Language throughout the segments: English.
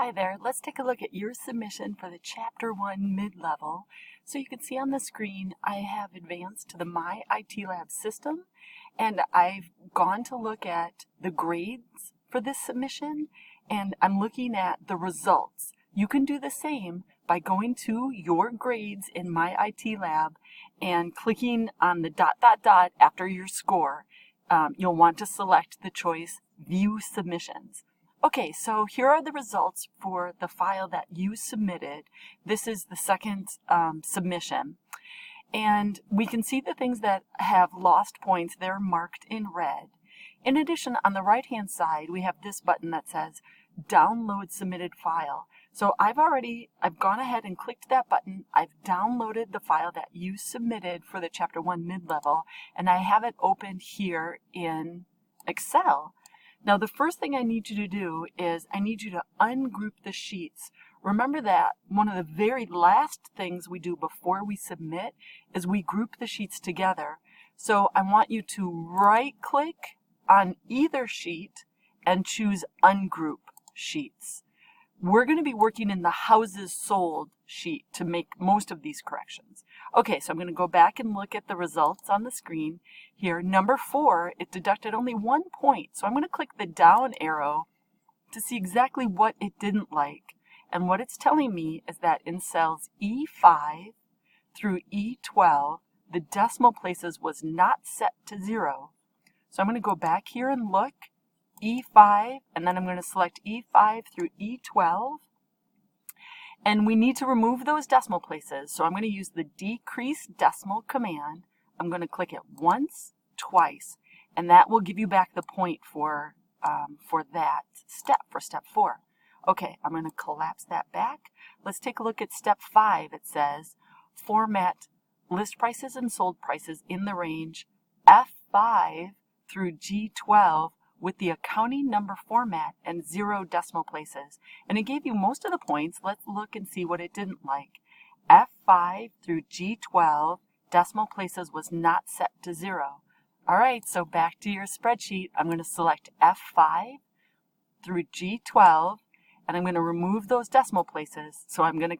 Hi there, let's take a look at your submission for the Chapter 1 mid-level. So you can see on the screen I have advanced to the My IT Lab system, and I've gone to look at the grades for this submission, and I'm looking at the results. You can do the same by going to your grades in My IT Lab and clicking on the ... after your score. You'll want to select the choice View Submissions. Okay, so here are the results for the file that you submitted. This is the second submission. And we can see the things that have lost points. They're marked in red. In addition, on the right-hand side, we have this button that says Download Submitted File. So I've gone ahead and clicked that button. I've downloaded the file that you submitted for the Chapter 1 mid-level, and I have it opened here in Excel. Now, the first thing I need you to do is I need you to ungroup the sheets. Remember that one of the very last things we do before we submit is we group the sheets together. So I want you to right-click on either sheet and choose Ungroup Sheets. We're going to be working in the Houses Sold sheet to make most of these corrections. Okay, so I'm going to go back and look at the results on the screen here. Number 4, it deducted only 1 point. So I'm going to click the down arrow to see exactly what it didn't like. And what it's telling me is that in cells E5 through E12, the decimal places was not set to 0. So I'm going to go back here and look. E5, and then I'm going to select E5 through E12. And we need to remove those decimal places, so I'm going to use the decrease decimal command. I'm going to click it once, twice, and that will give you back the point for that step, for step 4. Okay, I'm going to collapse that back. Let's take a look at step 5. It says, format list prices and sold prices in the range F5 through G12 with the accounting number format and 0 decimal places. And it gave you most of the points. Let's look and see what it didn't like. F5 through G12, decimal places was not set to 0. All right, so back to your spreadsheet. I'm going to select F5 through G12, and I'm going to remove those decimal places. So I'm going to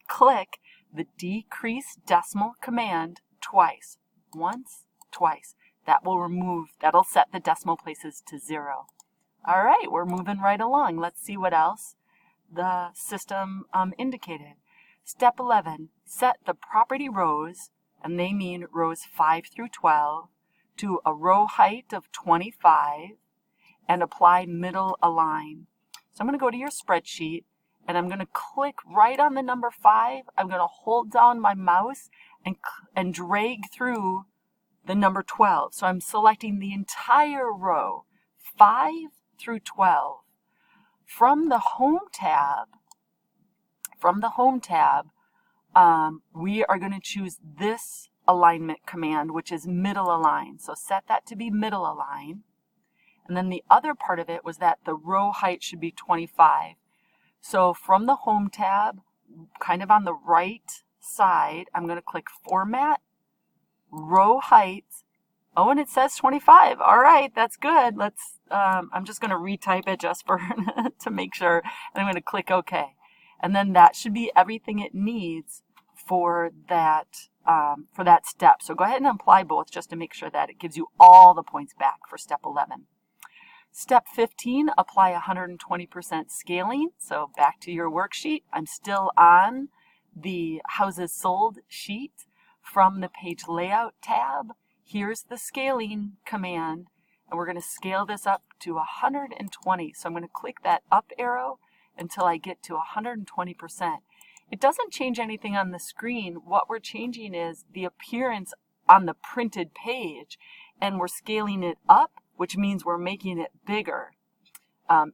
click the decrease decimal command twice. Once, twice. That'll set the decimal places to 0. All right, we're moving right along. Let's see what else the system indicated. Step 11, set the property rows, and they mean rows 5 through 12, to a row height of 25, and apply middle align. So I'm going to go to your spreadsheet, and I'm going to click right on the number 5. I'm going to hold down my mouse and drag through the number 12. So I'm selecting the entire row, 5 through 12. From the Home tab, we are going to choose this alignment command, which is middle align. So set that to be middle align. And then the other part of it was that the row height should be 25. So from the Home tab, kind of on the right side, I'm going to click Format, Row Height. Oh, and it says 25. All right, that's good. Let's. I'm just going to retype it just for to make sure, and I'm going to click OK. And then that should be everything it needs for that step. So go ahead and apply both just to make sure that it gives you all the points back for step 11. Step 15, apply 120% scaling. So back to your worksheet. I'm still on the Houses Sold sheet. From the Page Layout tab, here's the scaling command, and we're going to scale this up to 120. So I'm going to click that up arrow until I get to 120%. It doesn't change anything on the screen. What we're changing is the appearance on the printed page, and we're scaling it up, which means we're making it bigger.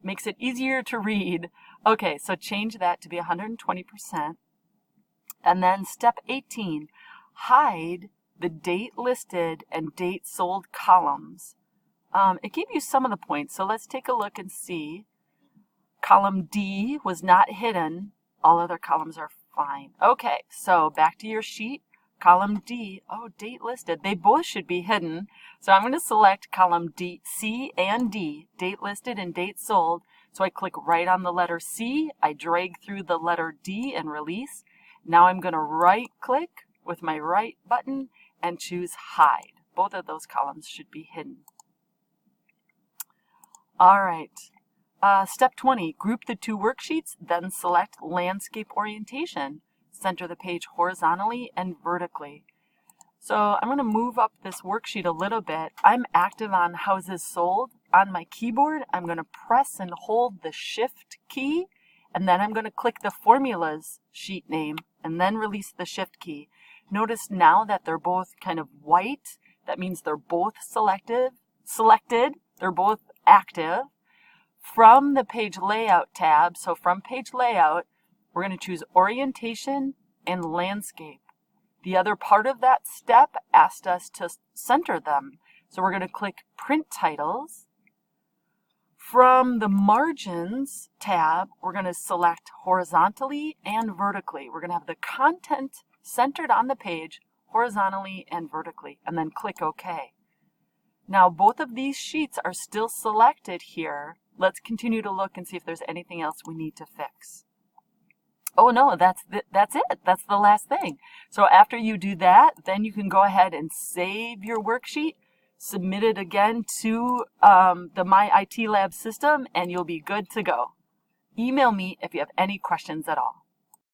Makes it easier to read. Okay, so change that to be 120%. And then step 18, hide the date listed and date sold columns. It gave you some of the points, so let's take a look and see. Column D was not hidden. All other columns are fine. Okay, so back to your sheet. Column D, date listed. They both should be hidden. So I'm going to select column D, C and D, date listed and date sold. So I click right on the letter C, I drag through the letter D and release. Now I'm going to right click with my right button and choose hide. Both of those columns should be hidden. All right. Step 20, group the two worksheets, then select landscape orientation. Center the page horizontally and vertically. So I'm going to move up this worksheet a little bit. I'm active on houses sold. On my keyboard, I'm going to press and hold the Shift key, and then I'm going to click the formulas sheet name and then release the Shift key. Notice now that they're both kind of white. That means they're both selected. They're both active. From the page layout tab, so from page layout, we're going to choose orientation and landscape. The other part of that step asked us to center them. So we're going to click print titles. From the margins tab, we're going to select horizontally and vertically. We're going to have the content centered on the page horizontally and vertically, and then click OK. Now both of these sheets are still selected here. Let's continue to look and see if there's anything else we need to fix. Oh no, that's it. That's the last thing. So after you do that, then you can go ahead and save your worksheet, submit it again to the My IT Lab system, and you'll be good to go. Email me if you have any questions at all.